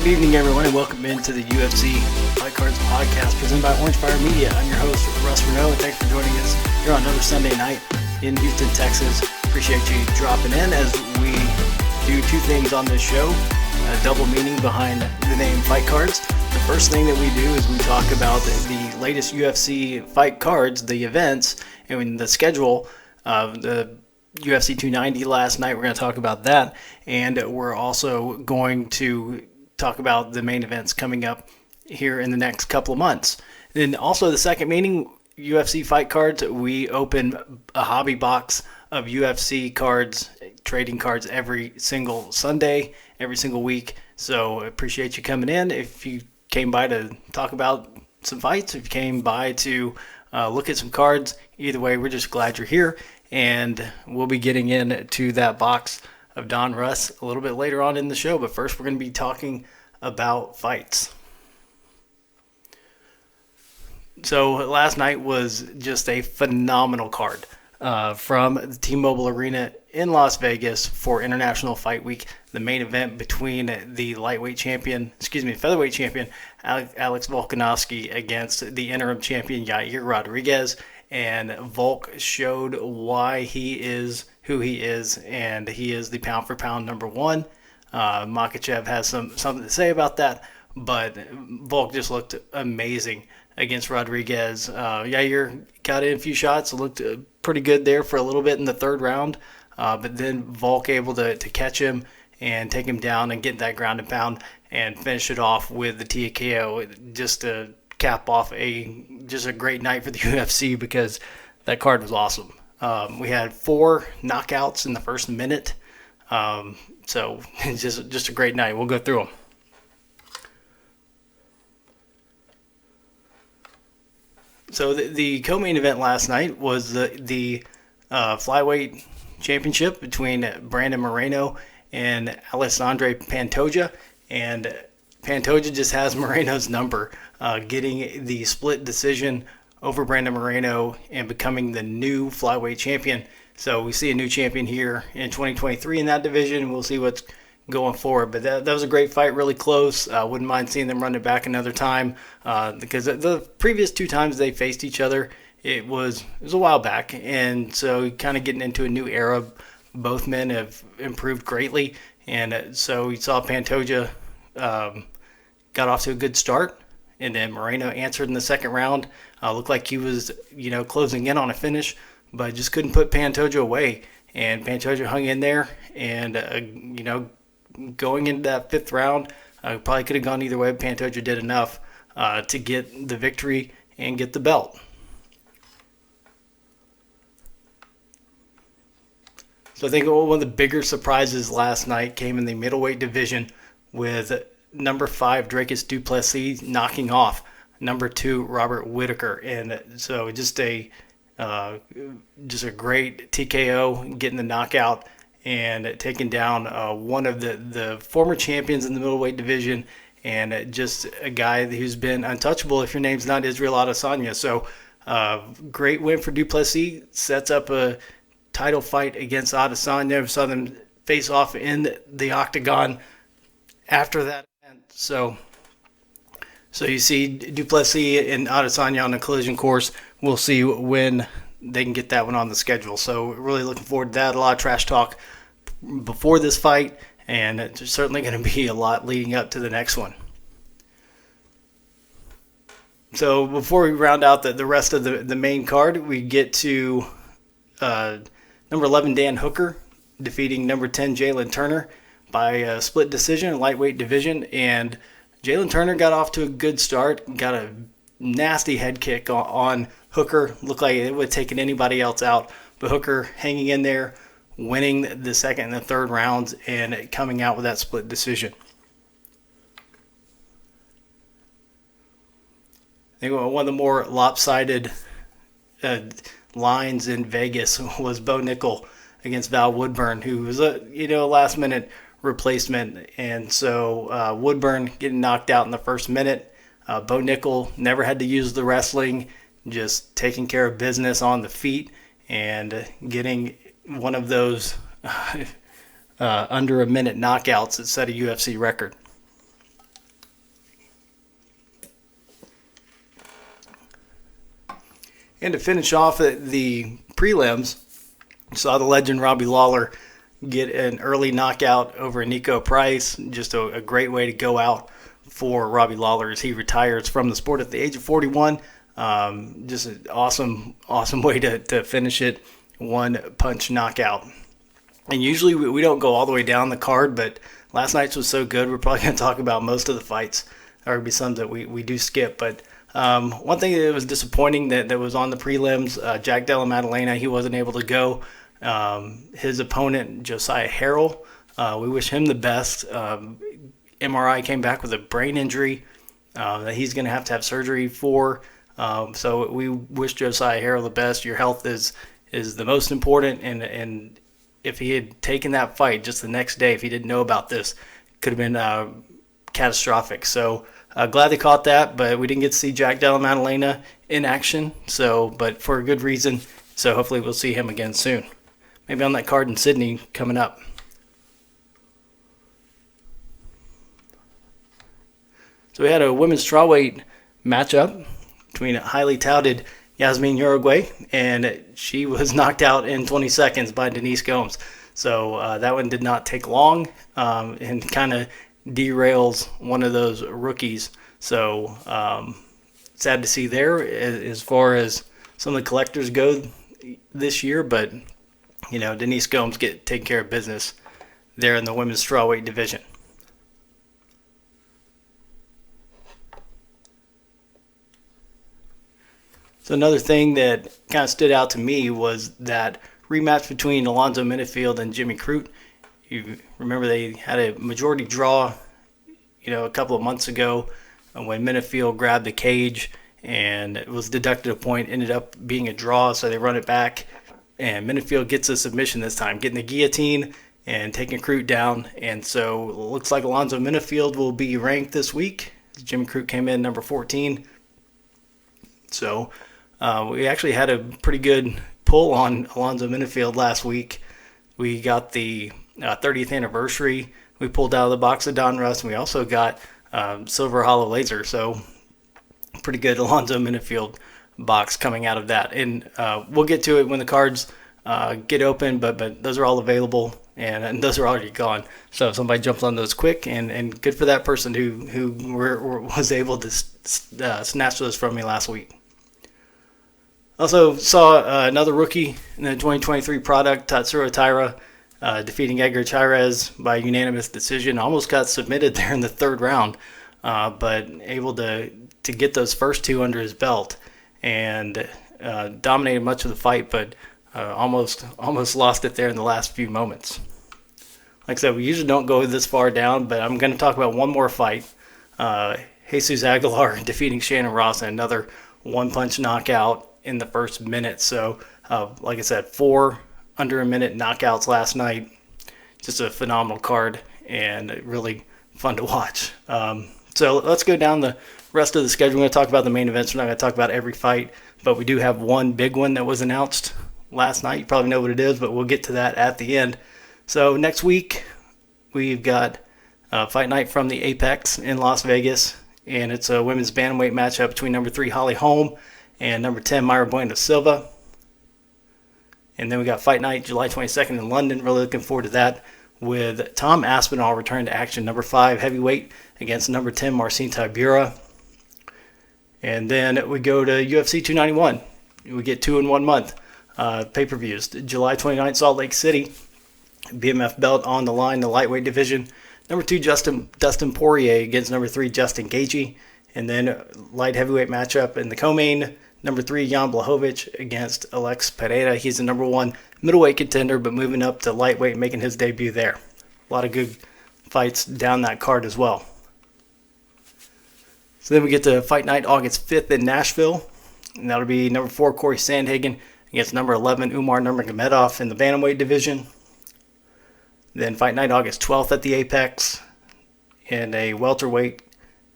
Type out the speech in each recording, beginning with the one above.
Good evening, everyone, and welcome into the UFC Fight Cards podcast presented by Orange Fire Media. I'm your host, Russ Renault, and thanks for joining us here on another Sunday night in Houston, Texas. Appreciate you dropping in as we do two things on this show, a double meaning behind the name Fight Cards. The first thing that we do is we talk about the latest UFC fight cards, the events, and the schedule of the UFC 290 last night. We're going to talk about that, and we're also going to talk about the main events coming up here in the next couple of months. Then also the second meeting, UFC fight cards, we open a hobby box of UFC cards, trading cards every single Sunday, every single week. So appreciate you coming in. If you came by to talk about some fights, if you came by to look at some cards, either way, we're just glad you're here. And we'll be getting into that box of Donruss a little bit later on in the show. But first, we're going to be talking about fights. So last night was just a phenomenal card from the T-Mobile Arena in Las Vegas for International Fight Week. The main event between the featherweight champion, Alex Volkanovski against the interim champion, Yair Rodriguez. And Volk showed why he is who he is, and he is the pound-for-pound number one. Makhachev has something to say about that, but Volk just looked amazing against Rodriguez. Yair got in a few shots, looked pretty good there for a little bit in the third round, but then Volk able to catch him and take him down and get that ground and pound and finish it off with the TKO just to cap off just a great night for the UFC because that card was awesome. We had 4 knockouts in the first minute, so it's just a great night. We'll go through them. So the co-main event last night was the flyweight championship between Brandon Moreno and Alexandre Pantoja, and Pantoja just has Moreno's number, getting the split decision over Brandon Moreno and becoming the new flyweight champion. So we see a new champion here in 2023 in that division. We'll see what's going forward. But that was a great fight, really close. Wouldn't mind seeing them run it back another time because the previous 2 times they faced each other, it was a while back. And so kind of getting into a new era. Both men have improved greatly. And so we saw Pantoja got off to a good start, and then Moreno answered in the second round. Looked like he was, closing in on a finish, but just couldn't put Pantoja away. And Pantoja hung in there, and going into that 5th round, probably could have gone either way. Pantoja did enough to get the victory and get the belt. So I think one of the bigger surprises last night came in the middleweight division with number 5 Dricus du Plessis knocking off number 2 Robert Whittaker, and so just a great TKO, getting the knockout and taking down one of the former champions in the middleweight division, and just a guy who's been untouchable if your name's not Israel Adesanya. So great win for du Plessis, sets up a title fight against Adesanya. We saw them face off in the octagon after that event. So you see du Plessis and Adesanya on the collision course. We'll see when they can get that one on the schedule. So really looking forward to that. A lot of trash talk before this fight, and there's certainly going to be a lot leading up to the next one. So before we round out the rest of the main card, we get to number 11 Dan Hooker defeating number 10 Jalen Turner by a split decision in lightweight division. And Jalen Turner got off to a good start, got a nasty head kick on Hooker. Looked like it would have taken anybody else out, but Hooker hanging in there, winning the second and the third rounds, and coming out with that split decision. I think one of the more lopsided lines in Vegas was Bo Nickel against Val Woodburn, who was a last-minute replacement, and so Woodburn getting knocked out in the first minute. Bo Nickel never had to use the wrestling, just taking care of business on the feet and getting one of those under a minute knockouts that set a UFC record. And to finish off the prelims, you saw the legend Robbie Lawler get an early knockout over Nico Price. Just a great way to go out for Robbie Lawler as he retires from the sport at the age of 41. Just an awesome way to finish it. One punch knockout. And usually we don't go all the way down the card, but last night's was so good, we're probably going to talk about most of the fights. There will be some that we do skip. But one thing that was disappointing that was on the prelims, Jack Della Maddalena, he wasn't able to go. His opponent, Josiah Harrell, we wish him the best. MRI came back with a brain injury that he's going to have surgery for. So we wish Josiah Harrell the best. Your health is the most important, and if he had taken that fight just the next day, if he didn't know about this, it could have been catastrophic. So glad they caught that, but we didn't get to see Jack Della Maddalena in action. But for a good reason. So hopefully we'll see him again soon. Maybe on that card in Sydney coming up. So we had a women's strawweight matchup between a highly touted Yasmin Uruguay, and she was knocked out in 20 seconds by Denise Gomes. So that one did not take long and kind of derails one of those rookies. So sad to see there as far as some of the collectors go this year, but Denise Gomes taking care of business there in the women's strawweight division. So another thing that kind of stood out to me was that rematch between Alonzo Minifield and Jimmy Crute. You remember they had a majority draw, a couple of months ago when Minifield grabbed the cage and it was deducted a point, ended up being a draw, so they run it back. And Minifield gets a submission this time, getting the guillotine and taking Crute down. And so it looks like Alonzo Minifield will be ranked this week. Jimmy Crute came in number 14. So we actually had a pretty good pull on Alonzo Minifield last week. We got the 30th anniversary. We pulled out of the box of Donruss, and we also got Silver Hollow Laser. So pretty good Alonzo Minifield box coming out of that. And we'll get to it when the cards get open, but those are all available, and those are already gone. So if somebody jumps on those quick, and good for that person who was able to snatch those from me last week. Also saw another rookie in the 2023 product, Tatsuro Taira, defeating Edgar Chairez by unanimous decision. Almost got submitted there in the third round, but able to get those first two under his belt and dominated much of the fight, but almost lost it there in the last few moments. Like I said, we usually don't go this far down, but I'm going to talk about one more fight. Jesus Aguilar defeating Shannon Ross in another one-punch knockout in the first minute. So, like I said, 4 under a minute knockouts last night. Just a phenomenal card and really fun to watch. So let's go down the rest of the schedule. We're going to talk about the main events. We're not going to talk about every fight, but we do have one big one that was announced last night. You probably know what it is, but we'll get to that at the end. So next week, we've got Fight Night from the Apex in Las Vegas, and it's a women's bantamweight matchup between number 3 Holly Holm and number 10 Mayra Bueno Silva. And then we got Fight Night July 22nd in London. Really looking forward to that, with Tom Aspinall returning to action, number 5 heavyweight against number 10 Marcin Tybura. And then we go to UFC 291. We get 2 in 1 month pay-per-views. July 29th, Salt Lake City, BMF belt on the line, the lightweight division. Number 2 Dustin Poirier against number 3 Justin Gaethje. And then light heavyweight matchup in the co-main, number 3 Jan Blachowicz against Alex Pereira. He's the number 1 middleweight contender, but moving up to lightweight, making his debut there. A lot of good fights down that card as well. So then we get to Fight Night August 5th in Nashville, and that'll be number 4 Corey Sandhagen against number 11 Umar Nurmagomedov in the bantamweight division. Then Fight Night August 12th at the Apex in a welterweight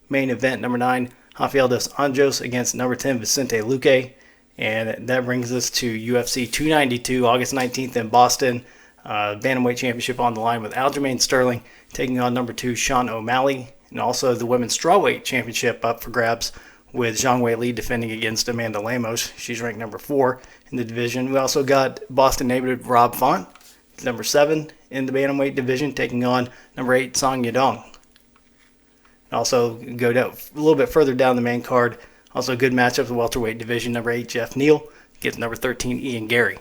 main event, number 9 Rafael dos Anjos against number 10 Vicente Luque. And that brings us to UFC 292 August 19th in Boston. Bantamweight championship on the line with Aljamain Sterling taking on number 2 Sean O'Malley. And also the women's strawweight championship up for grabs with Zhang Weili defending against Amanda Lemos. She's ranked number 4 in the division. We also got Boston native Rob Font, number 7 in the bantamweight division, taking on number 8 Song Yadong. Also go down a little bit further down the main card. Also a good matchup in the welterweight division. Number 8 Jeff Neal against number 13 Ian Gary.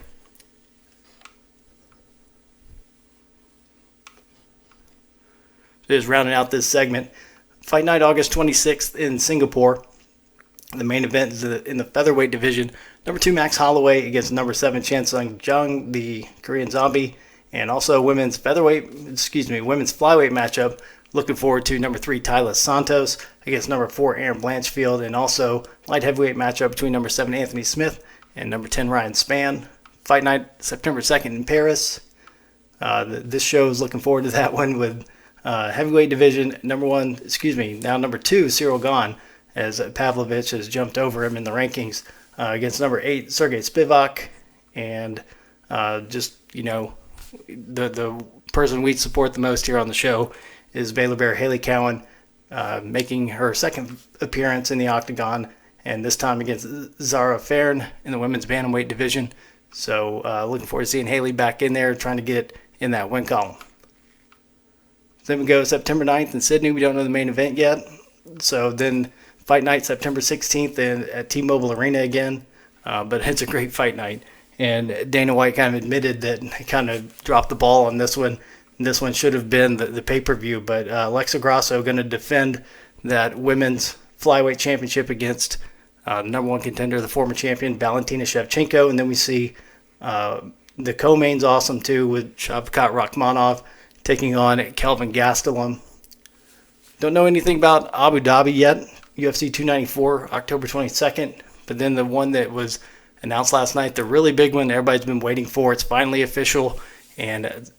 Just rounding out this segment. Fight night August 26th in Singapore. The main event is in the featherweight division. Number 2 Max Holloway against number 7 Chan Sung Jung, the Korean Zombie. And also women's flyweight matchup. Looking forward to number 3 Tyler Santos against number 4 Aaron Blanchfield. And also light heavyweight matchup between number 7 Anthony Smith and number 10 Ryan Spann. Fight night September 2nd in Paris. This show is looking forward to that one with heavyweight division number 2 Cyril Gahn, as Pavlovich has jumped over him in the rankings, against number 8 Sergey Spivak. And the person we support the most here on the show is Baylor Bear Haley Cowan, making her second appearance in the octagon, and this time against Zara Farn in the women's bantamweight division. So looking forward to seeing Haley back in there, trying to get in that win column. Then we go September 9th in Sydney. We don't know the main event yet. So then fight night September 16th at T-Mobile Arena again. But it's a great fight night. And Dana White kind of admitted that he kind of dropped the ball on this one. This one should have been the pay-per-view. But Alexa Grasso going to defend that women's flyweight championship against number 1 contender, the former champion, Valentina Shevchenko. And then we see the co-main's awesome too, with Shavkat Rakhmonov taking on Kelvin Gastelum. Don't know anything about Abu Dhabi yet. UFC 294, October 22nd. But then the one that was announced last night, the really big one everybody's been waiting for, it's finally official, and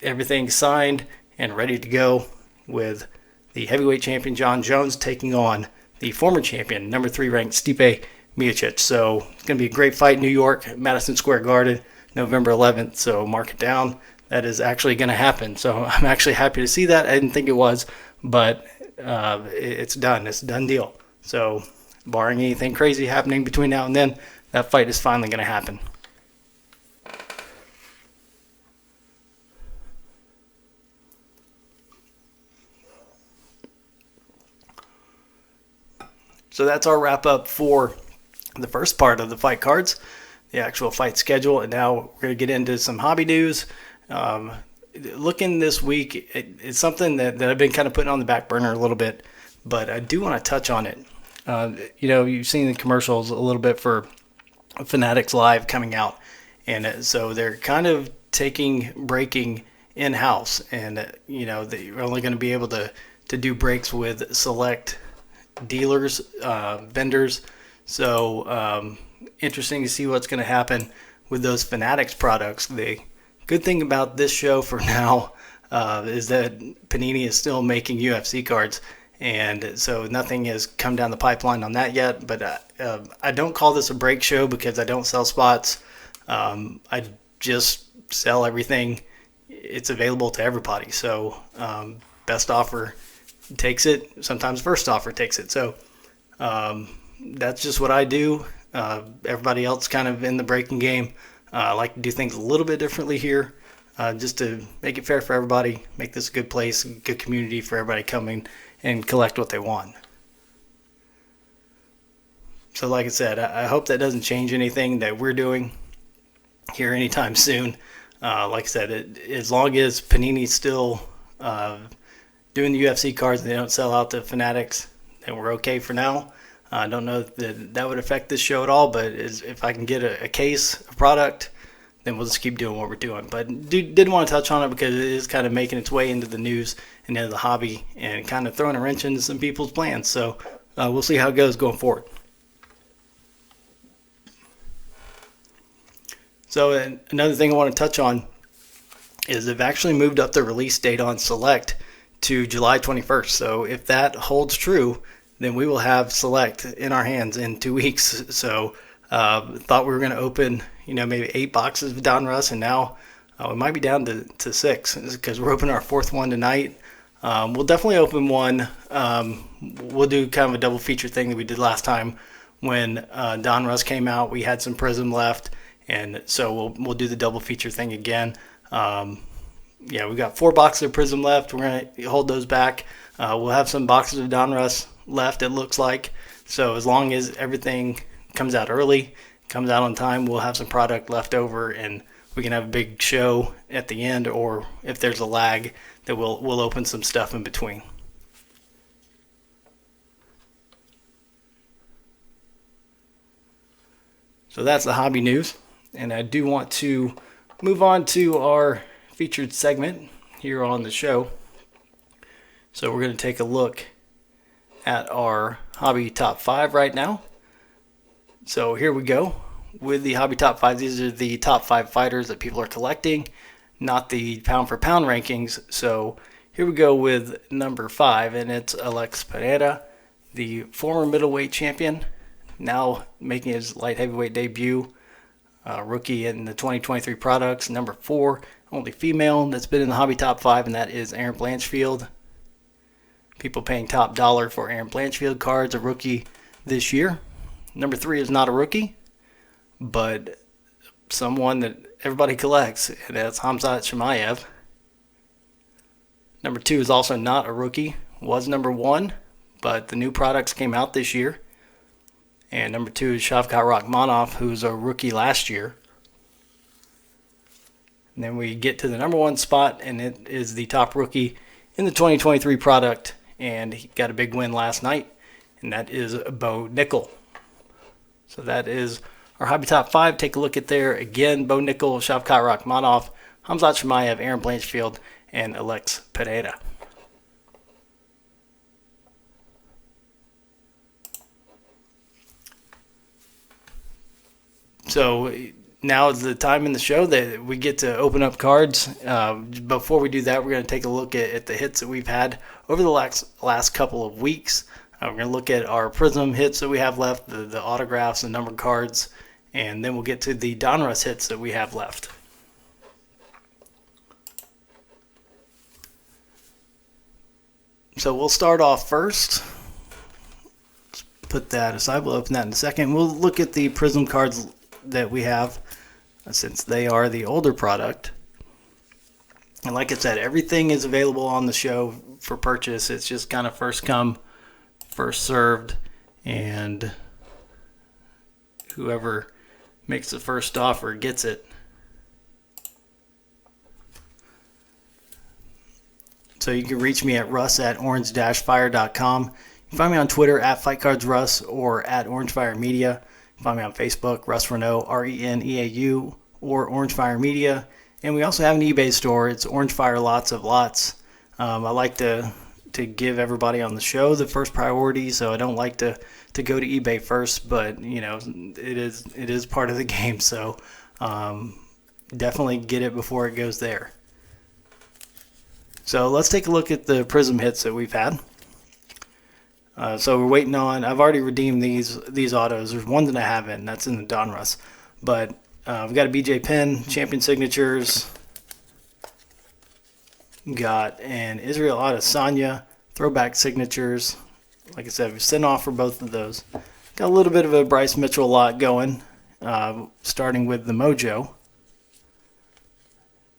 everything's signed and ready to go, with the heavyweight champion John Jones taking on the former champion, number 3 ranked Stipe Miocic. So it's going to be a great fight in New York, Madison Square Garden, November 11th. So mark it down. That is actually going to happen. So I'm actually happy to see that. I didn't think it was, but it's done. It's a done deal. So barring anything crazy happening between now and then, that fight is finally going to happen. So that's our wrap up for the first part of the fight cards, the actual fight schedule. And now we're going to get into some hobby news. Looking this week, it's something that I've been kind of putting on the back burner a little bit, but I do want to touch on it. You've seen the commercials a little bit for Fanatics Live coming out, and so they're kind of breaking in-house, and they're only going to be able to do breaks with select dealers, vendors. So interesting to see what's going to happen with those Fanatics products. The good thing about this show for now is that Panini is still making UFC cards, and so nothing has come down the pipeline on that yet. But I don't call this a break show because I don't sell spots. I just sell everything. It's available to everybody. So best offer takes it. Sometimes first offer takes it. So that's just what I do. Everybody else kind of in the breaking game. I like to do things a little bit differently here, just to make it fair for everybody, make this a good place, a good community for everybody coming and collect what they want. So like I said, I hope that doesn't change anything that we're doing here anytime soon. Like I said, as long as Panini's still doing the UFC cards and they don't sell out to Fanatics, then we're okay for now. I don't know that would affect this show at all, but if I can get a case of product, then we'll just keep doing what we're doing. But did want to touch on it because it is kind of making its way into the news and into the hobby and kind of throwing a wrench into some people's plans. So we'll see how it goes going forward. So another thing I want to touch on is they've actually moved up the release date on Select to July 21st. So if that holds true, then we will have Select in our hands in 2 weeks. So thought we were going to open, maybe 8 boxes of Donruss, and now we might be down to 6 because we're opening our 4th one tonight. We'll definitely open one. We'll do kind of a double feature thing that we did last time when Donruss came out. We had some Prism left, and so we'll do the double feature thing again. Yeah, we've got 4 boxes of Prism left. We're going to hold those back. We'll have some boxes of Donruss left, it looks like. So as long as everything comes out early, comes out on time, we'll have some product left over, and we can have a big show at the end, or if there's a lag, that we'll open some stuff in between. So that's the hobby news, and I do want to move on to our featured segment here on the show. So we're going to take a look at our hobby top 5 right now. So here we go with the hobby top 5. These are the top 5 fighters that people are collecting, not the pound for pound rankings. So here we go with number 5, and it's Alex Pereira, the former middleweight champion, now making his light heavyweight debut, rookie in the 2023 products. Number 4, only female that's been in the hobby top 5, and that is Erin Blanchfield. People paying top dollar for Erin Blanchfield cards, a rookie this year. Number 3 is not a rookie, but someone that everybody collects, and that's Khamzat Chimaev. Number 2 is also not a rookie, was number 1, but the new products came out this year. And number 2 is Shavkat Rakhmonov, who's a rookie last year. And then we get to the number 1 spot, and it is the top rookie in the 2023 product, and he got a big win last night, and that is Bo Nickel. So that is our hobby top 5. Take a look at there. Again, Bo Nickel, Shavkat Rakhmonov, Khamzat Chimaev, Erin Blanchfield, and Alex Pereira. So now is the time in the show that we get to open up cards. Before we do that, we're going to take a look at the hits that we've had over the last couple of weeks. We're going to look at our Prism hits that we have left, the autographs and numbered cards, and then we'll get to the Donruss hits that we have left. So we'll start off first. Let's put that aside. We'll open that in a second. We'll look at the Prism cards that we have, since they are the older product. And like I said, everything is available on the show for purchase. It's just kind of first come, first served, and whoever makes the first offer gets it. So you can reach me at russ@orange-fire.com. You can find me on Twitter at FightCardsRuss or at OrangeFireMedia. You can find me on Facebook, Russ Renault, Reneau, or Orange Fire Media. And we also have an eBay store. It's Orange Fire Lots of Lots. I like to give everybody on the show the first priority, so I don't like to go to eBay first, but you know, it is part of the game, so definitely get it before it goes there. So let's take a look at the Prism hits that we've had. So we're waiting on, I've already redeemed these autos. There's one that I haven't, and that's in the Donruss. But we've got a BJ Penn, Champion Signatures. Got an Israel Adesanya, Throwback Signatures. Like I said, we've sent off for both of those. Got a little bit of a Bryce Mitchell lot going, starting with the Mojo.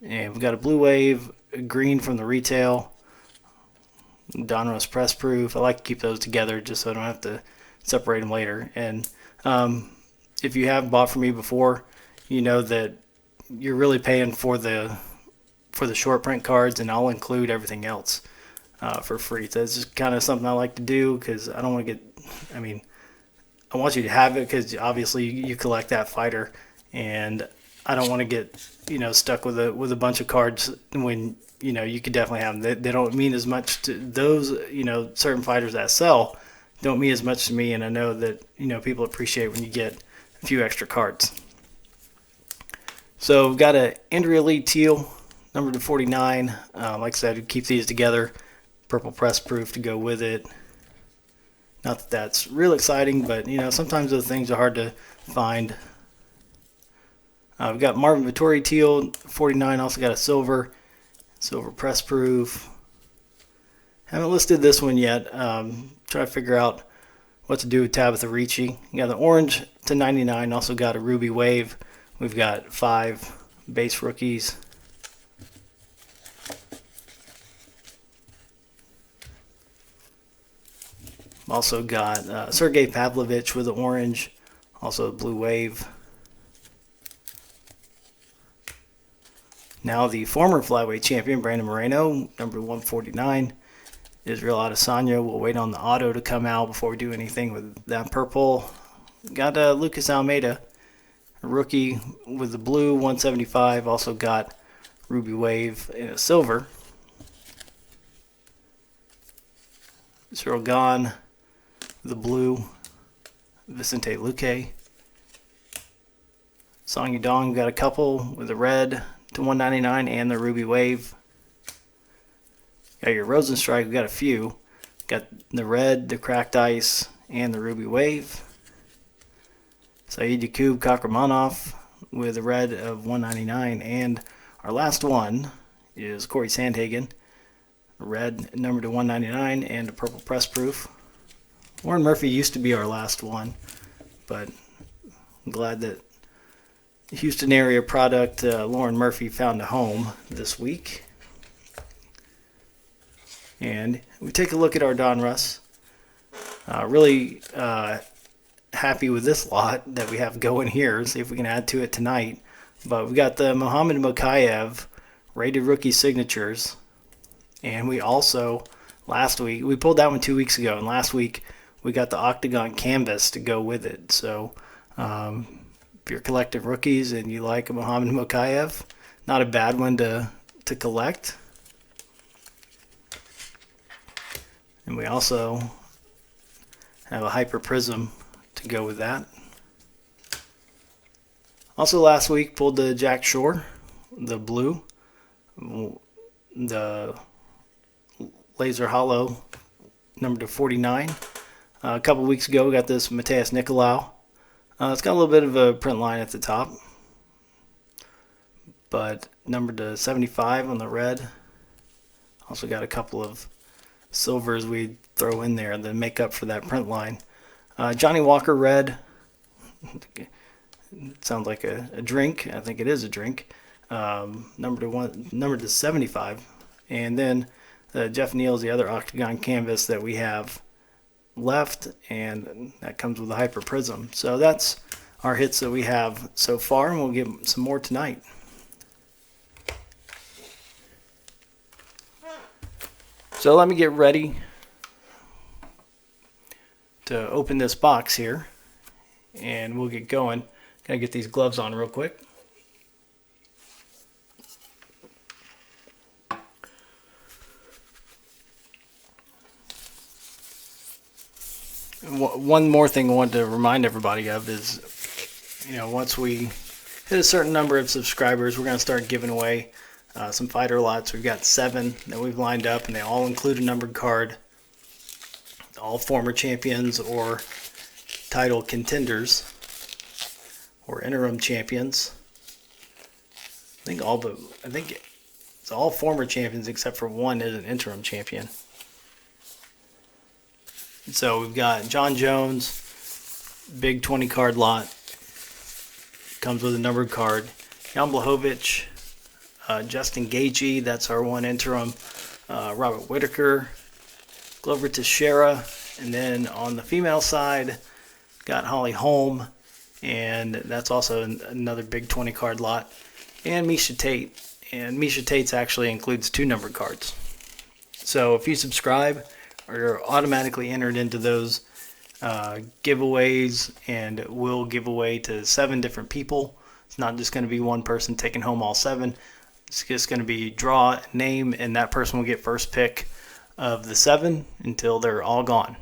And we've got a Blue Wave, a green from the retail, Donruss Press Proof. I like to keep those together just so I don't have to separate them later. And if you have bought from me before, you know that you're really paying for the short print cards, and I'll include everything else for free. So it's just kind of something I like to do because I don't want to get, I want you to have it because obviously you collect that fighter, and I don't want to get, stuck with a bunch of cards when, you could definitely have them. They don't mean as much to those, certain fighters that sell don't mean as much to me, and I know that, people appreciate when you get a few extra cards. So we've got a Andrea Lee Teal, number 249. Like I said, keep these together. Purple press proof to go with it. Not that that's real exciting, but, sometimes those things are hard to find. We've got Marvin Vittori Teal, 49, also got a silver press proof. Haven't listed this one yet. Try to figure out what to do with Tabitha Ricci. You got the orange to 99. Also got a Ruby Wave. We've got 5 base rookies. Also got Sergey Pavlovich with the orange. Also a blue wave. Now the former flyweight champion, Brandon Moreno, number 149. Israel Adesanya. We'll wait on the auto to come out before we do anything with that purple. Got Lucas Almeida, a rookie with the blue, 175. Also got Ruby Wave in a silver. Cyril Gahn, the blue, Vicente Luque. Song Yudong got a couple with the red to 199 and the Ruby Wave. Got your Rosenstrike, we got a few. Got the red, the cracked ice, and the Ruby Wave. Saeed Yakub Kakramanov with a red of 199. And our last one is Corey Sandhagen. Red number to 199 and a purple press proof. Lauren Murphy used to be our last one, but I'm glad that Houston area product Lauren Murphy found a home this week. And we take a look at our Donruss. Really happy with this lot that we have going here. See if we can add to it tonight. But we got the Muhammad Mokaev rated rookie signatures. And we also, last week, we pulled that one 2 weeks ago. And last week, we got the Octagon canvas to go with it. So if you're collecting rookies and you like a Muhammad Mokaev, not a bad one to collect. And we also have a Hyper Prism to go with that. Also last week pulled the Jack Shore, the blue, the Laser Hollow, number to 49. A couple weeks ago we got this Mateus Nicolau. It's got a little bit of a print line at the top, but number to 75 on the red. Also got a couple of silvers we throw in there that make up for that print line. Johnny Walker red. It sounds like a drink. I think it is a drink. Number to 75. And then Jeff Neal's the other Octagon canvas that we have left, and that comes with the Hyper Prism. So that's our hits that we have so far, and we'll get some more tonight. So let me get ready to open this box here, and we'll get going. Gotta get these gloves on real quick. One more thing I wanted to remind everybody of is, once we hit a certain number of subscribers, we're going to start giving away some fighter lots. We've got 7 that we've lined up, and they all include a numbered card. All former champions or title contenders or interim champions. I think it's all former champions except for one is an interim champion. So we've got John Jones, big 20 card lot. Comes with a numbered card. Jan Blachowicz, Justin Gaethje, that's our one interim. Robert Whitaker, Glover Teixeira, and then on the female side, got Holly Holm, and that's also another big 20 card lot. And Misha Tate, and Misha Tate's actually includes 2 numbered cards. So if you subscribe, you're automatically entered into those giveaways, and we'll give away to 7 different people. It's not just going to be one person taking home all 7. It's just going to be draw a name, and that person will get first pick of the 7 until they're all gone.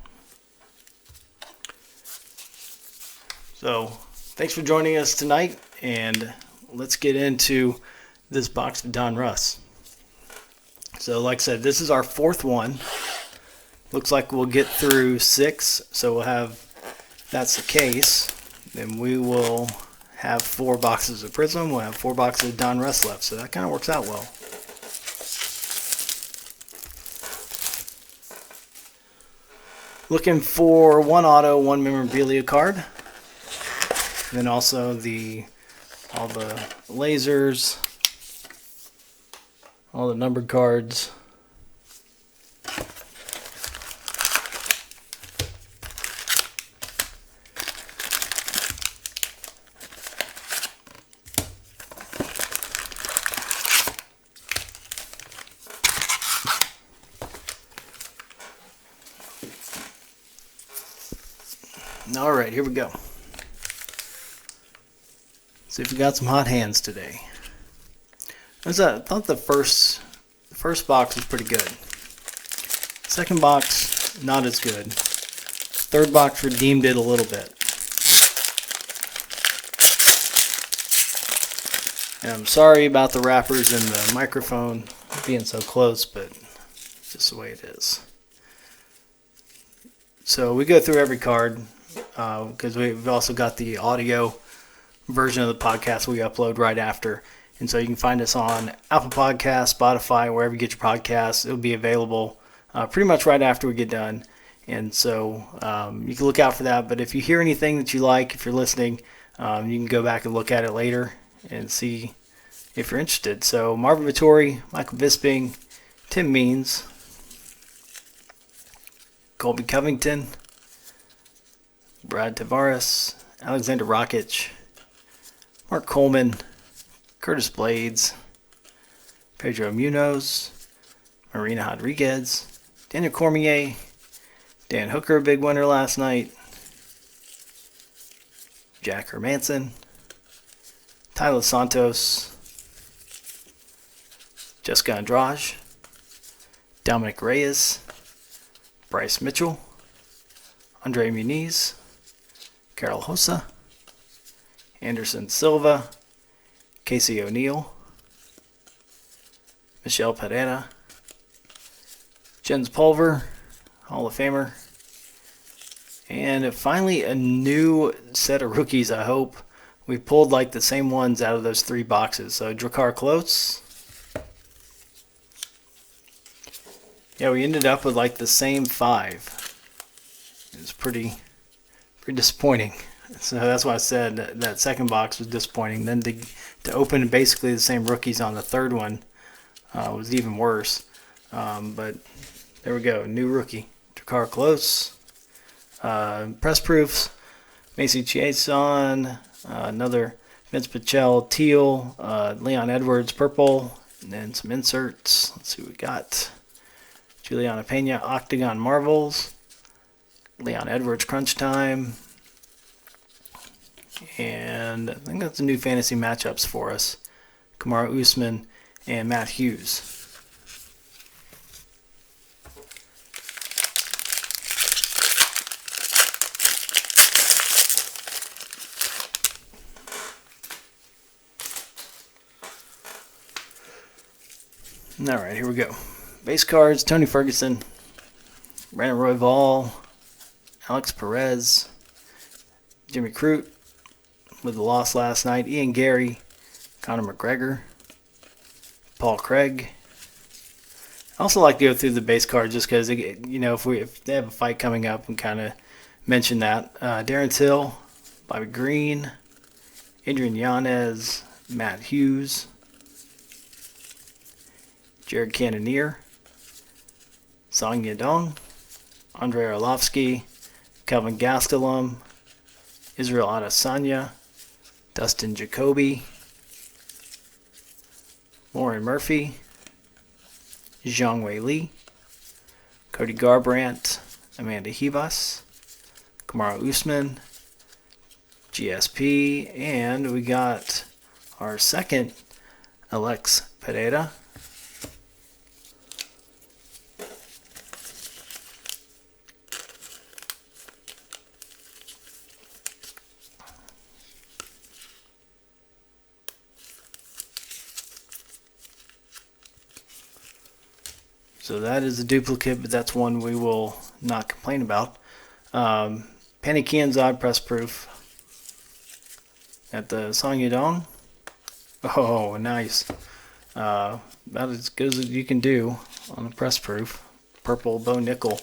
So thanks for joining us tonight, and let's get into this box of Donruss. So like I said, this is our 4th one. Looks like we'll get through 6, so we'll have, if that's the case, then we will have 4 boxes of Prism, we'll have 4 boxes of Donruss left, so that kind of works out well. Looking for one auto, one memorabilia card. And then also all the lasers, all the numbered cards. All right, here we go. See if we got some hot hands today. I thought the first box was pretty good. Second box, not as good. Third box redeemed it a little bit. And I'm sorry about the wrappers and the microphone being so close, but it's just the way it is. So we go through every card because we've also got the audio version of the podcast we upload right after. And so you can find us on Apple Podcasts, Spotify, wherever you get your podcasts. It'll be available pretty much right after we get done. And so you can look out for that. But if you hear anything that you like, if you're listening, you can go back and look at it later and see if you're interested. So Marvin Vittori, Michael Bisping, Tim Means, Colby Covington, Brad Tavares, Alexander Rakic, Mark Coleman, Curtis Blades, Pedro Munoz, Marina Rodriguez, Daniel Cormier, Dan Hooker, a big winner last night, Jack Hermanson, Tyler Santos, Jessica Andrade, Dominic Reyes, Bryce Mitchell, Andre Muniz, Carol Hossa, Anderson Silva, Casey O'Neill, Michelle Pereira, Jens Pulver, Hall of Famer, and finally a new set of rookies, I hope. We pulled like the same ones out of those three boxes. So Drakkar Klose. Yeah, we ended up with like the same five. It was pretty disappointing. So that's why I said that second box was disappointing. Then to open basically the same rookies on the third one was even worse. But there we go, new rookie, Drakkar Klose. Press proofs, Macy Chiasson, another Vince Pichel teal, Leon Edwards purple, and then some inserts. Let's see what we got. Juliana Pena, Octagon Marvels, Leon Edwards Crunch Time, and I think that's the new fantasy matchups for us. Kamaru Usman and Matt Hughes. All right, here we go. Base cards, Tony Ferguson, Brandon Royval, Alex Perez, Jimmy Crute with the loss last night, Ian Gary, Conor McGregor, Paul Craig. I also like to go through the base cards just because, if they have a fight coming up, and kind of mention that. Darren Till, Bobby Green, Adrian Yanez, Matt Hughes, Jared Cannonier, Song Yadong, Andrei Arlovsky, Kelvin Gastelum, Israel Adesanya, Dustin Jacoby, Lauren Murphy, Zhang Wei Li, Cody Garbrandt, Amanda Ribas, Kamaru Usman, GSP, and we got our second Alex Pereira. So that is a duplicate, but that's one we will not complain about. Penny Kianzad press proof at the Song Yadong. Oh, nice. About as good as you can do on a press proof. Purple Bo Nickel.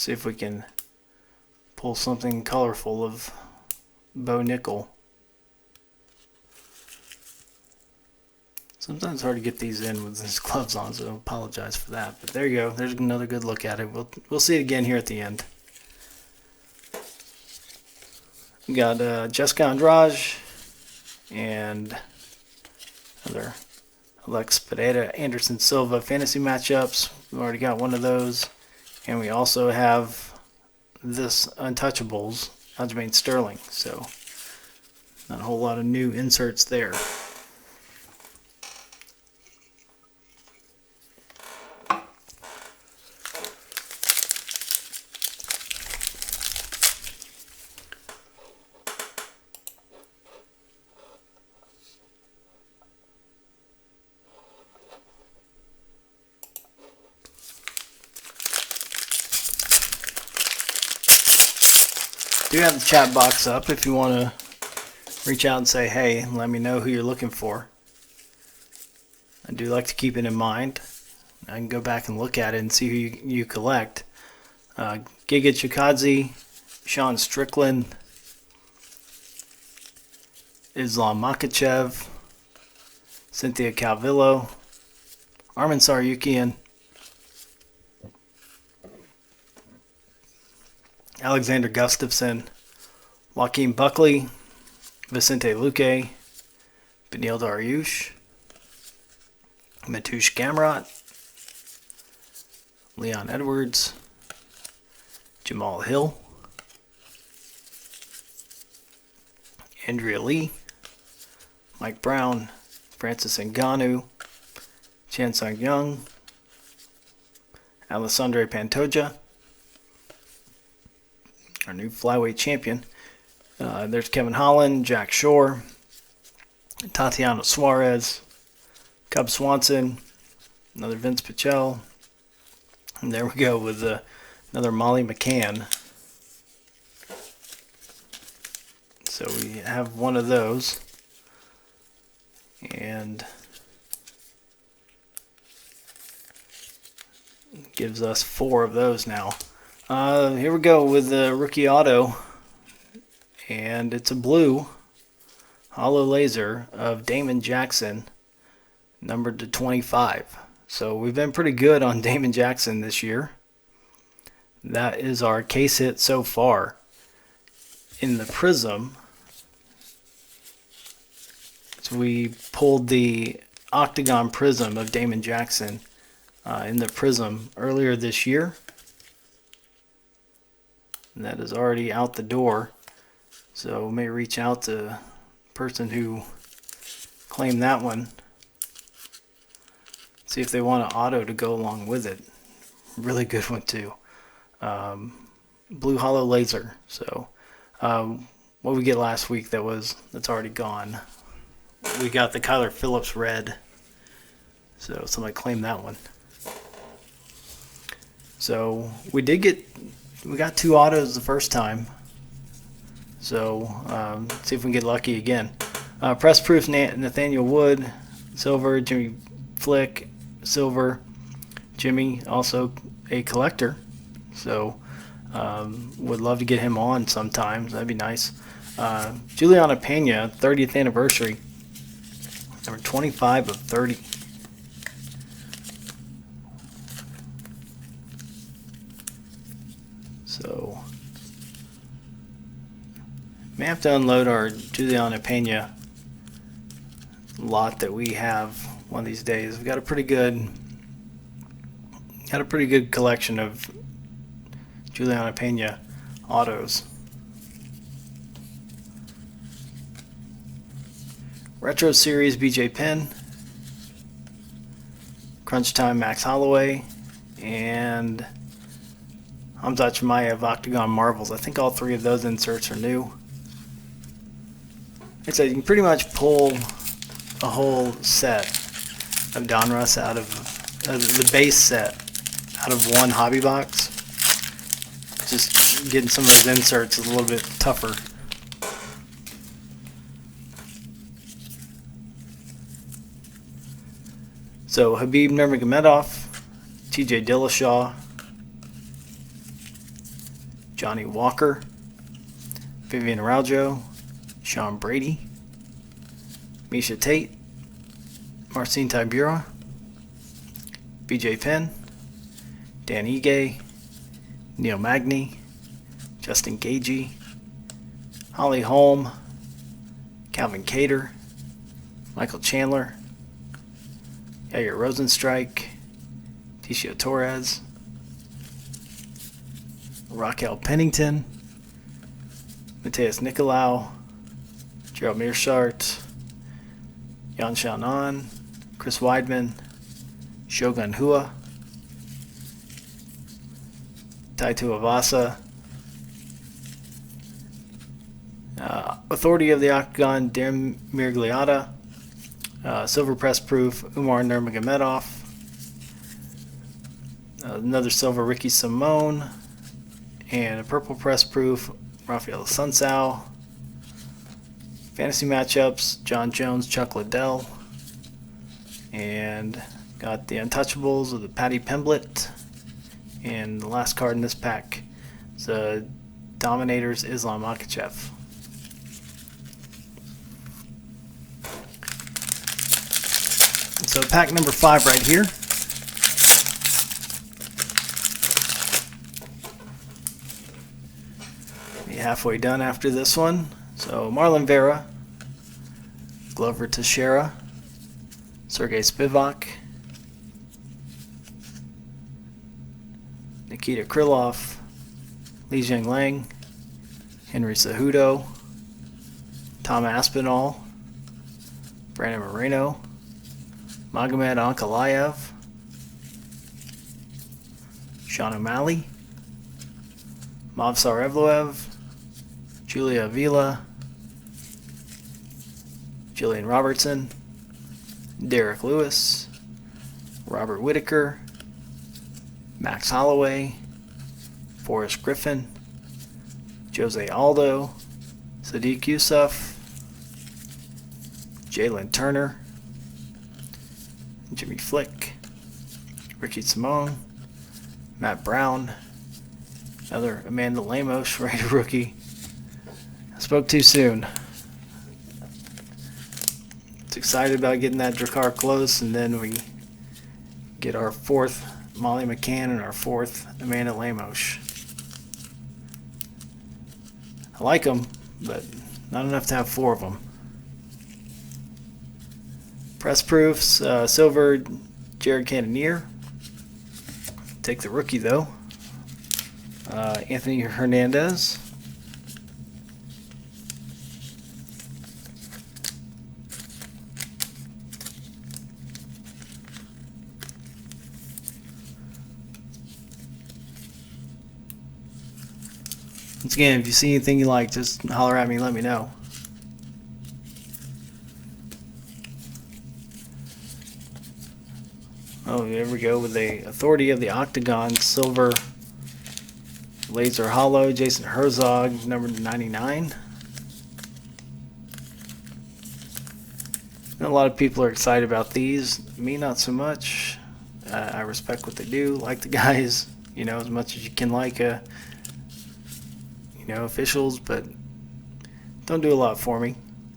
See if we can pull something colorful of Bo Nickel. Sometimes it's hard to get these in with his gloves on, so I apologize for that. But there you go. There's another good look at it. We'll see it again here at the end. We got Jessica Andrade and another Alex Pereira, Anderson Silva fantasy matchups. We've already got one of those. And we also have this Untouchables, Aljamain Sterling. So not a whole lot of new inserts there. Do have the chat box up if you want to reach out and say, hey, let me know who you're looking for. I do like to keep it in mind. I can go back and look at it and see who you collect. Giga Chikadze, Sean Strickland, Islam Makhachev, Cynthia Calvillo, Armin Saryukian, Alexander Gustafsson, Joaquin Buckley, Vicente Luque, Beneil Dariush, Mateusz Gamrot, Leon Edwards, Jamal Hill, Andrea Lee, Mike Brown, Francis Ngannou, Chan Sung Young, Alessandro Pantoja, our new flyweight champion. There's Kevin Holland, Jack Shore, Tatiana Suarez, Cub Swanson, another Vince Pichel. And there we go with another Molly McCann. So we have one of those. And gives us 4 of those now. Here we go with the rookie auto, and it's a blue hollow laser of Damon Jackson, numbered to 25. So we've been pretty good on Damon Jackson this year. That is our case hit so far. In the Prism, so we pulled the Octagon Prism of Damon Jackson in the Prism earlier this year. And that is already out the door, so we may reach out to the person who claimed that one, see if they want an auto to go along with it. Really good one too. Blue hollow laser. So what we get last week that's already gone. We got the Kyler Phillips red, so somebody claimed that one. So we got 2 autos the first time. So see if we can get lucky again. Press proof Nathaniel Wood, silver. Jimmy Flick, silver. Jimmy, also a collector. So would love to get him on sometimes. That'd be nice. Juliana Pena, 30th anniversary. Number 25 of 30. So, may have to unload our Juliana Pena lot that we have one of these days. We've got a pretty good collection of Juliana Pena autos. Retro Series BJ Penn, Crunch Time Max Holloway, and Hamzat Chimaev of Octagon Marvels. I think all 3 of those inserts are new. Like I said, you can pretty much pull a whole set of Donruss out of the base set out of one hobby box. Just getting some of those inserts is a little bit tougher. So Habib Nurmagomedov, TJ Dillashaw, Johnny Walker, Vivian Araujo, Sean Brady, Misha Tate, Marcin Tybura, BJ Penn, Dan Ige, Neil Magny, Justin Gagey, Holly Holm, Calvin Cater, Michael Chandler, Yair Rosenstrike, Ticio Torres, Raquel Pennington, Mateus Nicolau, Gerald Mearshart, Yan Xiaonan, Chris Weidman, Shogun Hua, Taito Avasa, Authority of the Octagon, Darren Miragliotta, Silver Press Proof, Umar Nurmagomedov, another silver, Ricky Simone, and a purple press proof, Rafael Sunsao. Fantasy matchups, John Jones, Chuck Liddell, and got the Untouchables of the Patty Pimblett, and the last card in this pack is Dominators Islam Makhachev. So pack number 5 right here. Be halfway done after this one. So Marlon Vera, Glover Teixeira, Sergey Spivak, Nikita Krylov, Li Jianliang, Henry Cejudo, Tom Aspinall, Brandon Moreno, Magomed Ankalaev, Sean O'Malley, Movsar Evloev, Julia Avila, Jillian Robertson, Derek Lewis, Robert Whitaker, Max Holloway, Forrest Griffin, Jose Aldo, Sadiq Yousuf, Jalen Turner, Jimmy Flick, Ricky Simone, Matt Brown, another Amanda Lemos, rated rookie. I spoke too soon. It's excited about getting that Drakkar close, and then we get our 4th Molly McCann and our 4th Amanda Lemos. I like them, but not enough to have 4 of them. Press proofs, silver, Jared Cannonier. Take the rookie though. Anthony Hernandez. Once again, if you see anything you like, just holler at me and let me know. Oh, there we go with the Authority of the Octagon silver laser hollow, Jason Herzog, number 99. And a lot of people are excited about these. Me, not so much. I respect what they do, like the guys, as much as you can like officials, but don't do a lot for me.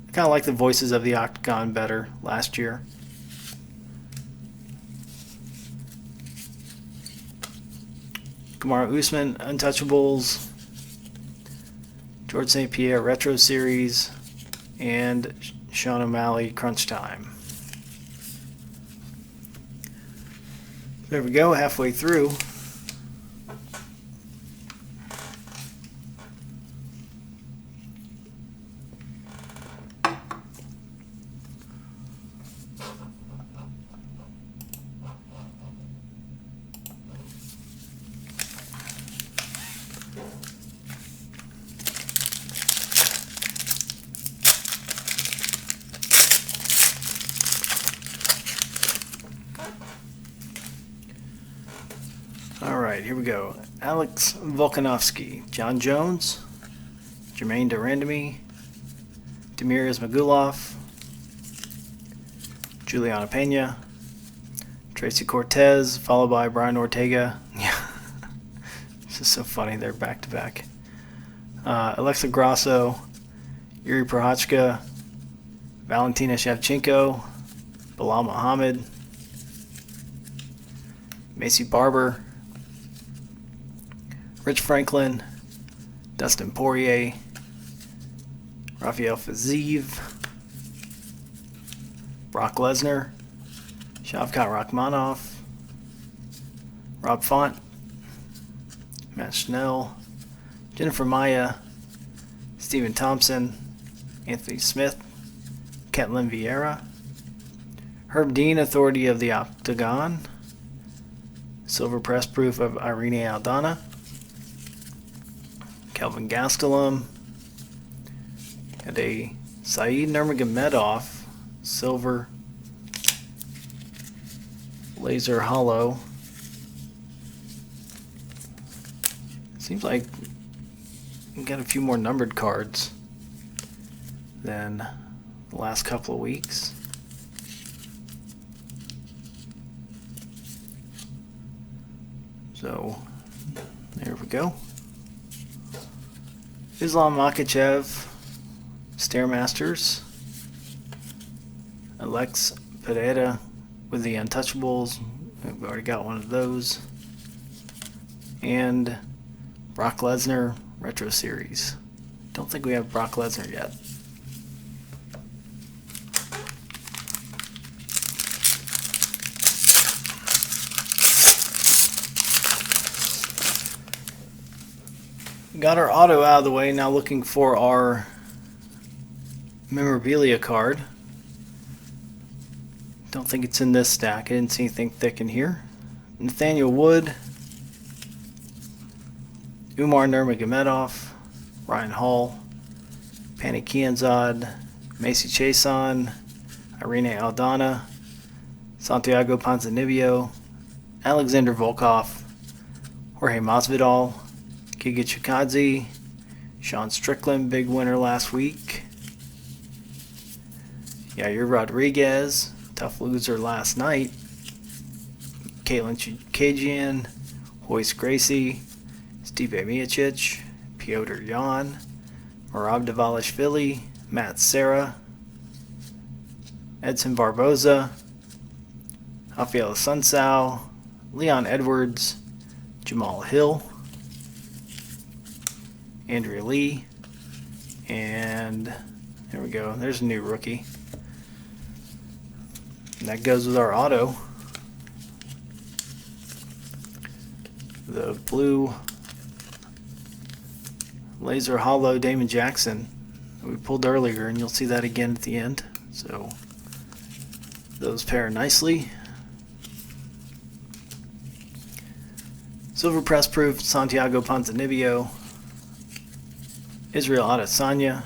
I kind of like the Voices of the Octagon better last year. Kamaru Usman, Untouchables, George St. Pierre Retro Series, and Sean O'Malley Crunch Time. There we go, halfway through. Alright, here we go. Alex Volkanovski, John Jones, Jermaine Durandamy, Demir Ismagulov, Juliana Pena, Tracy Cortez, followed by Brian Ortega. This is so funny. They're back to back. Alexa Grasso, Yuri Prochazka, Valentina Shevchenko, Bilal Muhammad, Macy Barber, Rich Franklin, Dustin Poirier, Rafael Fiziev, Brock Lesnar, Shavkat Rakhmonov, Rob Font, Matt Schnell, Jennifer Maia, Stephen Thompson, Anthony Smith, Ketlin Vieira, Herb Dean, Authority of the Octagon, Silver Press Proof of Irene Aldana, Kelvin Gastelum, and a Saeed Nurmagomedov Silver Laser Hollow. Seems like we got a few more numbered cards than the last couple of weeks. So there we go. Islam Makhachev, Stairmasters, Alex Pereira with the Untouchables. We've already got one of those. And Brock Lesnar Retro Series. Don't think we have Brock Lesnar yet. Got our auto out of the way, now looking for our memorabilia card. Don't think it's in this stack. I didn't see anything thick in here. Nathaniel Wood, Umar Nurmagomedov, Ryan Hall, Panny Kianzad, Macy Chiasson, Irene Aldana, Santiago Ponzinibbio, Alexander Volkov, Jorge Masvidal, Giga Chikadze, Sean Strickland, big winner last week. Yair Rodriguez, tough loser last night. Caitlin Kajian, Royce Gracie, Stipe Miocic, Piotr Jan, Merab Dvalishvili, Matt Serra, Edson Barboza, Rafael Sunsao, Leon Edwards, Jamal Hill, Andrea Lee, and there we go. There's a new rookie. And that goes with our auto. The blue laser hollow Damon Jackson that we pulled earlier, and you'll see that again at the end. So those pair nicely. Silver Press Proof Santiago Ponzinibbio, Israel Adesanya,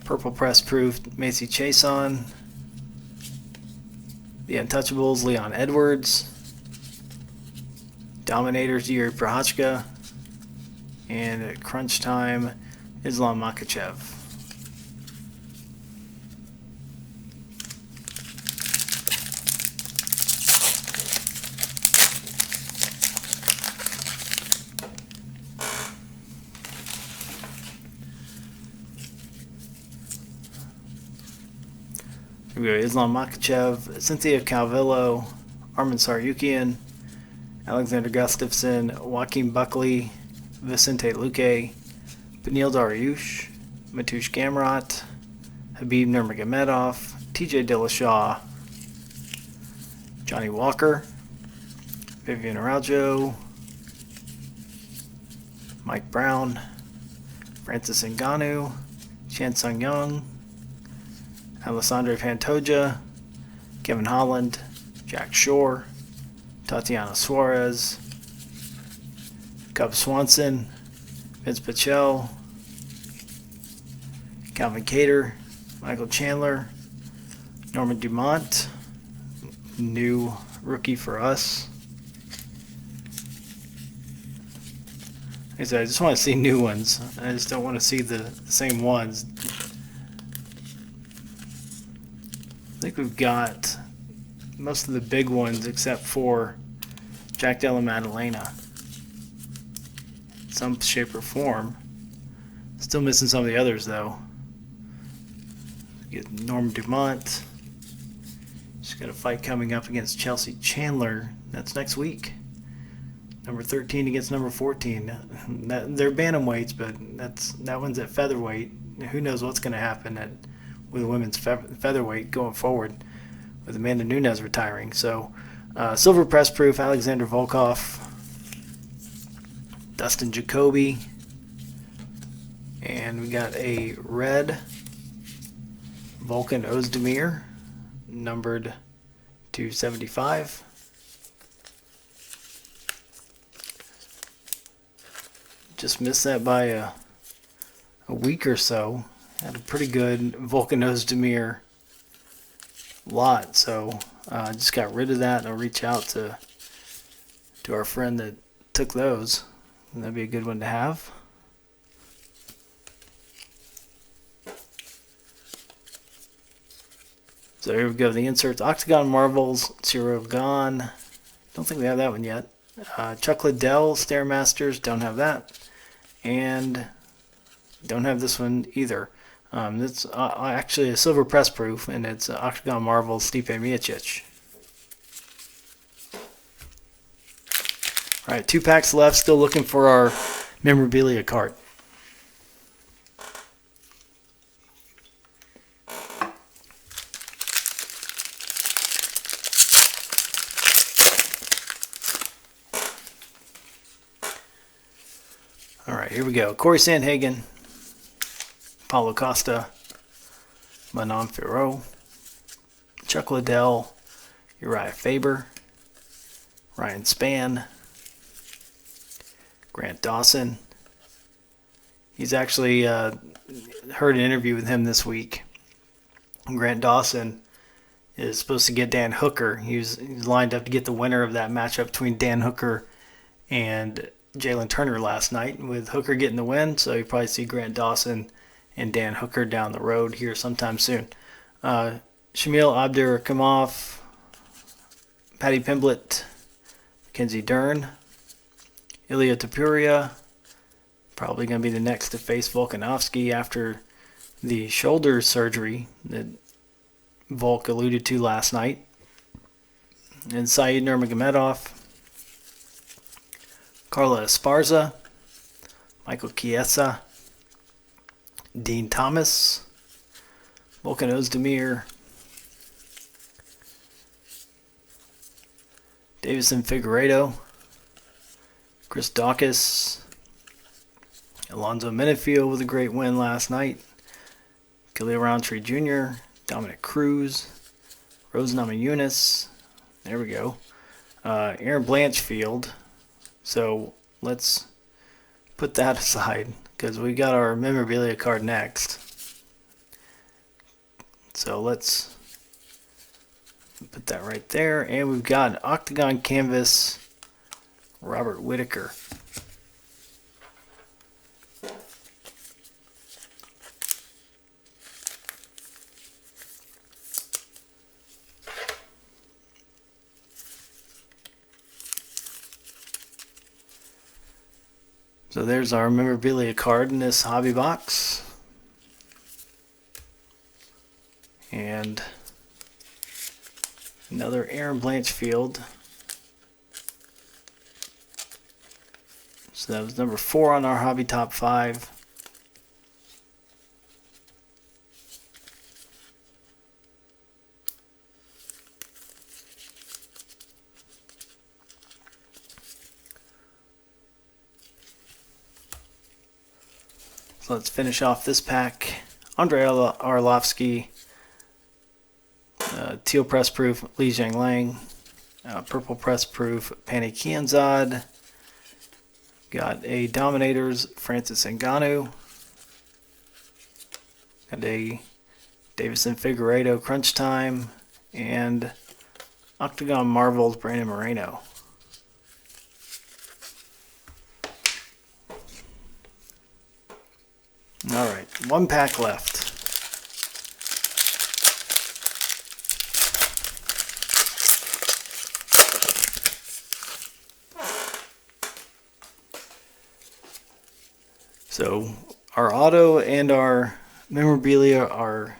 Purple Press Proof Macy Chiasson, The Untouchables Leon Edwards, Dominators Yuri Prochazka, and at Crunch Time Islam Makhachev. Here we go. Islam Makhachev, Cynthia Calvillo, Armin Saryukian, Alexander Gustafsson, Joaquin Buckley, Vicente Luque, Beneil Dariush, Mateusz Gamrot, Habib Nurmagomedov, TJ Dillashaw, Johnny Walker, Vivian Araujo, Mike Brown, Francis Ngannou, Chan Sung Young, Alessandro Pantoja, Kevin Holland, Jack Shore, Tatiana Suarez, Cub Swanson, Vince Pichel, Calvin Cater, Michael Chandler, Norman Dumont, new rookie for us. Like I said, I just want to see new ones. I just don't want to see the same ones. I think we've got most of the big ones except for Jack Della Maddalena. some shape or form. Still missing some of the others, though. Get Norm Dumont. She's got a fight coming up against Chelsea Chandler. That's next week. Number 13 against number 14. They're bantamweights, but that one's at featherweight. Who knows what's going to happen with women's featherweight going forward with Amanda Nunes retiring. So, silver press proof, Alexander Volkov, Dustin Jacoby, and we got a red Volkan Ozdemir, numbered 275. Just missed that by a week or so. Had a pretty good Volkan Ozdemir lot, so just got rid of that. I'll reach out to our friend that took those. And that'd be a good one to have. So here we go. The inserts: Octagon Marvels, Cyril Gahn. Don't think we have that one yet. Chuck Liddell, Stairmasters. Don't have that. And don't have this one either. It's actually a silver press proof, and it's Octagon Marvels, Stipe Miocic. All right, 2 packs left. Still looking for our memorabilia card. All right, here we go. Corey Sandhagen, Paulo Costa, Manon Fiorot, Chuck Liddell, Uriah Faber, Ryan Spann, Grant Dawson. He's actually heard an interview with him this week. Grant Dawson is supposed to get Dan Hooker. He's lined up to get the winner of that matchup between Dan Hooker and Jalen Turner last night, with Hooker getting the win. So you probably see Grant Dawson and Dan Hooker down the road here sometime soon. Shamil Abdur-Kamov, Patty Pimblett, Mackenzie Dern, Ilya Topuria, probably going to be the next to face Volkanovski after the shoulder surgery that Volk alluded to last night. And Said Nurmagomedov, Carla Esparza, Michael Chiesa, Dean Thomas, Volkan Ozdemir, Davison Figueiredo, Chris Dawkins, Alonzo Minifield with a great win last night, Khalil Roundtree Jr., Dominic Cruz, Rose Namajunas, there we go, Aaron Blanchfield. So let's put that aside because we got our memorabilia card next. So let's put that right there. And we've got an Octagon Canvas, Robert Whitaker. So there's our memorabilia card in this hobby box. And another Aaron Blanchfield. So that was number 4 on our hobby top 5. So let's finish off this pack. Andrei Arlovsky, teal press proof, Li Jianliang, purple press proof, Pani Kianzad. Got a Dominators, Francis Ngannou. Got a Davison Figueiredo, Crunch Time, and Octagon Marvels, Brandon Moreno. All right, 1 pack left. So our auto and our memorabilia are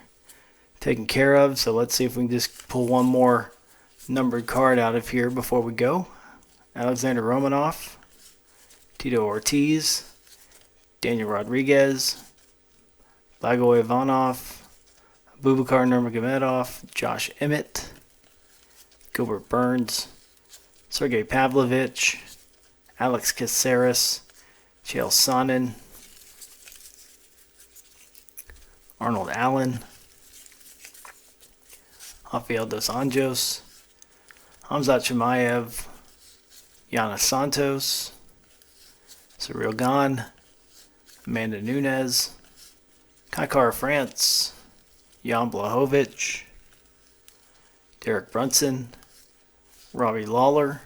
taken care of. So let's see if we can just pull one more numbered card out of here before we go. Alexander Romanov, Tito Ortiz, Daniel Rodriguez, Blago Ivanov, Abubakar Nurmagomedov, Josh Emmett, Gilbert Burns, Sergey Pavlovich, Alex Caceres, Chael Sonnen, Arnold Allen, Rafael Dos Anjos, Hamzat Chimaev, Yana Santos, Cyril Gahn, Amanda Nunes, Kaikara France, Jan Blachowicz, Derek Brunson, Robbie Lawler,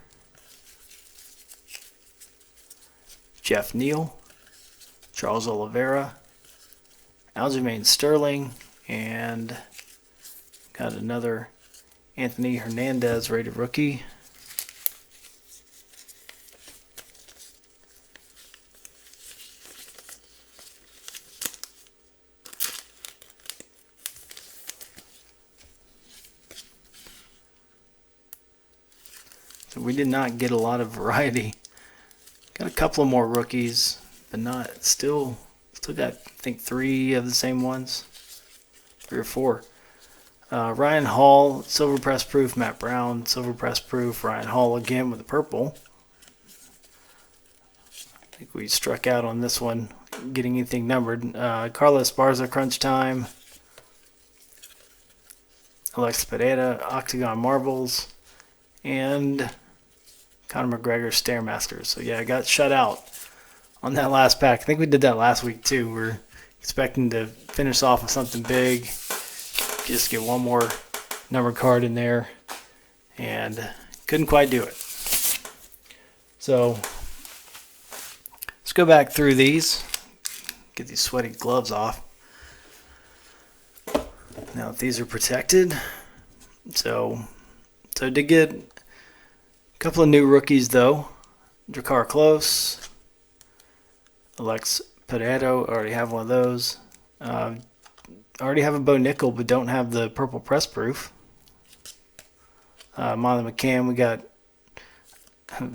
Jeff Neal, Charles Oliveira, Aljamain Sterling, and got another Anthony Hernandez rated rookie. So we did not get a lot of variety. Got a couple of more rookies, but not still got, I think, 3 of the same ones, 3 or 4. Ryan Hall, silver press proof. Matt Brown, silver press proof. Ryan Hall again with the purple. I think we struck out on this one, getting anything numbered. Carlos Barza, crunch time. Alex Pereira, Octagon Marbles, and Conor McGregor, Stairmaster. So yeah, I got shut out on that last pack. I think we did that last week too. We're expecting to finish off with something big. Just get one more numbered card in there, and couldn't quite do it. So let's go back through these. Get these sweaty gloves off. Now if these are protected. So to get a couple of new rookies though. Drakkar Klose, Alex Pereira, already have one of those. Already have a Bo Nickel, but don't have the purple press proof. Molly McCann, we got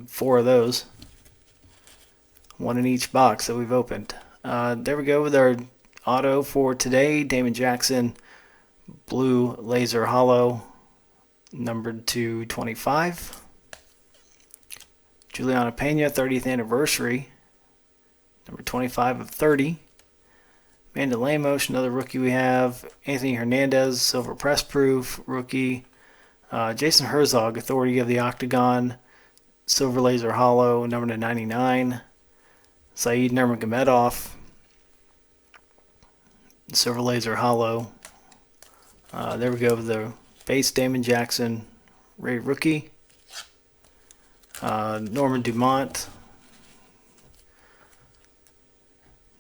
4 of those. 1 in each box that we've opened. There we go with our auto for today. Damon Jackson, blue laser hollow, numbered to 25. Juliana Pena, 30th anniversary, number 25 of 30. Amanda Lemos, another rookie we have. Anthony Hernandez, silver press proof, rookie. Jason Herzog, authority of the Octagon, silver laser hollow, number to 99. Saeed Nurmagomedov, silver laser hollow. There we go with the base Damon Jackson, rated rookie. Norman Dumont.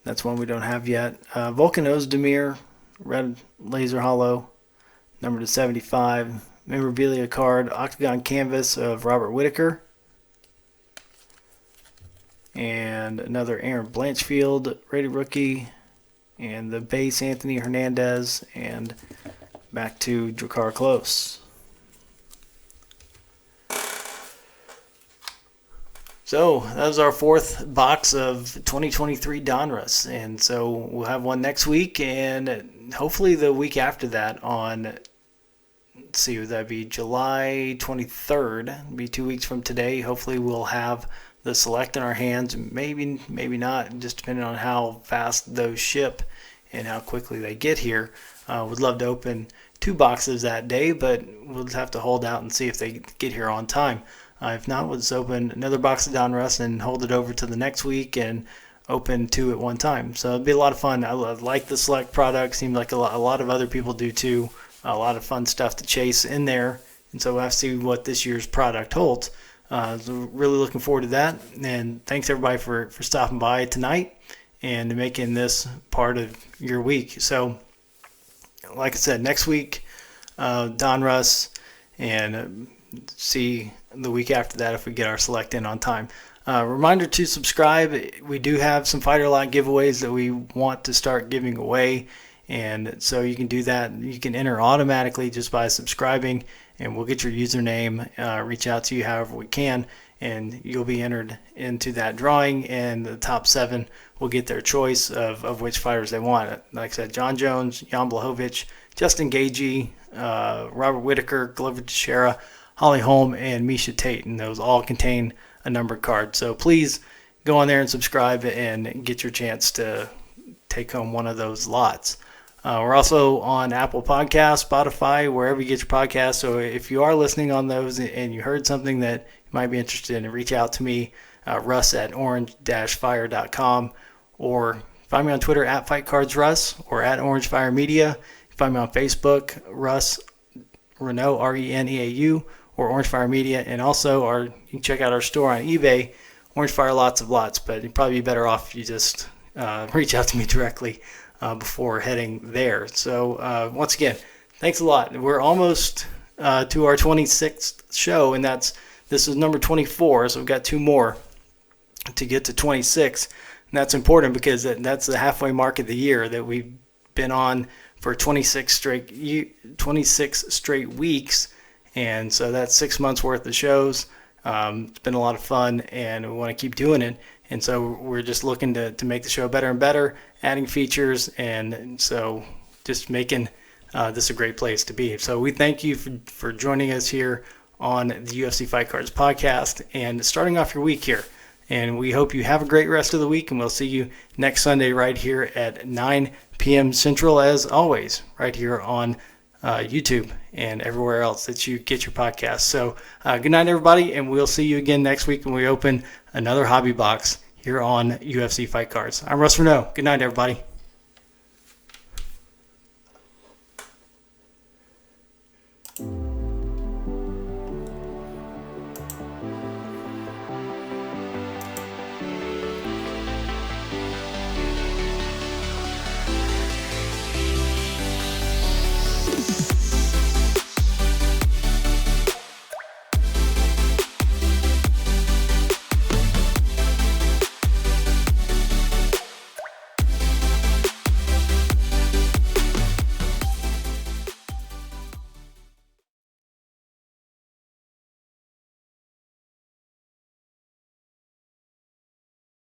That's one we don't have yet. Volkanovski, red laser hollow, number to 75. Memorabilia card, Octagon canvas of Robert Whitaker. And another Aaron Blanchfield, rated rookie. And the base Anthony Hernandez. And back to Drakkar Klose. So that was our 4th box of 2023 Donruss, and so we'll have one next week, and hopefully the week after that on, let's see, would that be July 23rd? It'll be 2 weeks from today. Hopefully we'll have the select in our hands. Maybe not, just depending on how fast those ship and how quickly they get here. Would love to open 2 boxes that day, but we'll just have to hold out and see if they get here on time. If not, we'll just open another box of Donruss and hold it over to the next week and open 2 at one time. So it'll be a lot of fun. I like the select product. Seems like a lot of other people do too. A lot of fun stuff to chase in there. And so we'll have to see what this year's product holds. So really looking forward to that. And thanks everybody for stopping by tonight and making this part of your week. So like I said, next week, Donruss, and see the week after that if we get our select in on time. Reminder to subscribe. We do have some Fighter Lot giveaways that we want to start giving away. And so you can do that. You can enter automatically just by subscribing, and we'll get your username, reach out to you however we can, and you'll be entered into that drawing, and the top 7 will get their choice of which fighters they want. Like I said, John Jones, Jan Blachowicz, Justin Gaethje, Robert Whittaker, Glover Teixeira, Holly Holm, and Misha Tate, and those all contain a numbered card. So please go on there and subscribe and get your chance to take home one of those lots. We're also on Apple Podcasts, Spotify, wherever you get your podcasts. So if you are listening on those and you heard something that you might be interested in, reach out to me, Russ at orange-fire.com, or find me on Twitter at FightCardsRuss or at Orangefire Media. Find me on Facebook, Russ Reneau, Reneau, or Orangefire Media. And also you can check out our store on eBay, Orangefire Lots of Lots. But you'd probably be better off if you just reach out to me directly before heading there. So once again, thanks a lot. We're almost to our 26th show, and this is number 24, so we've got 2 more to get to 26. And that's important because that's the halfway mark of the year that we've been on for 26 straight weeks, and so that's 6 months worth of shows. It's been a lot of fun, and we want to keep doing it. And so we're just looking to make the show better and better, adding features, and so just making this a great place to be. So we thank you for joining us here on the UFC Fight Cards podcast and starting off your week here. And we hope you have a great rest of the week, and we'll see you next Sunday right here at 9 p.m. Central, as always, right here on YouTube and everywhere else that you get your podcasts. So good night, everybody, and we'll see you again next week when we open another hobby box here on UFC Fight Cards. I'm Russ Reneau. Good night, everybody.